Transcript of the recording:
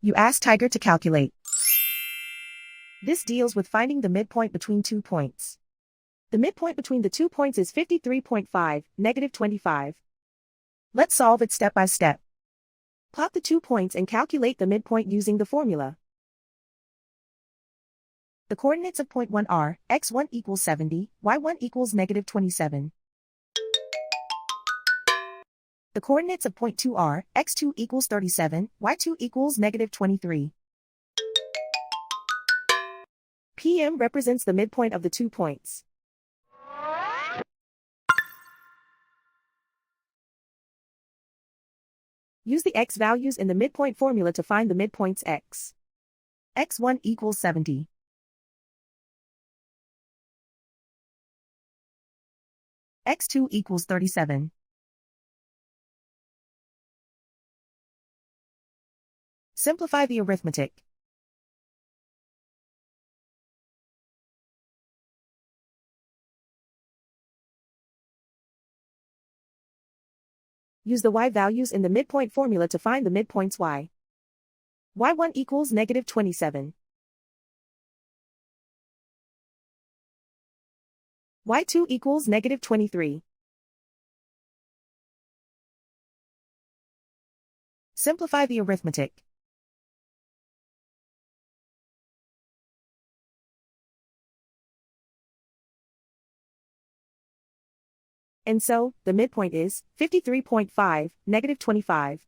You ask Tiger to calculate. This deals with finding the midpoint between 2 points. The midpoint between the 2 points is 53.5, -25. Let's solve it step by step. Plot the 2 points and calculate the midpoint using the formula. The coordinates of point 1 are, x1 equals 70, y1 equals -27. The coordinates of point 2 are, x2 equals 37, y2 equals -23. PM represents the midpoint of the 2 points. Use the x values in the midpoint formula to find the midpoints x. x1 equals 70. x2 equals 37. Simplify the arithmetic. Use the y values in the midpoint formula to find the midpoints y. y1 equals -27. y2 equals -23. Simplify the arithmetic. And so, the midpoint is 53.5, -25.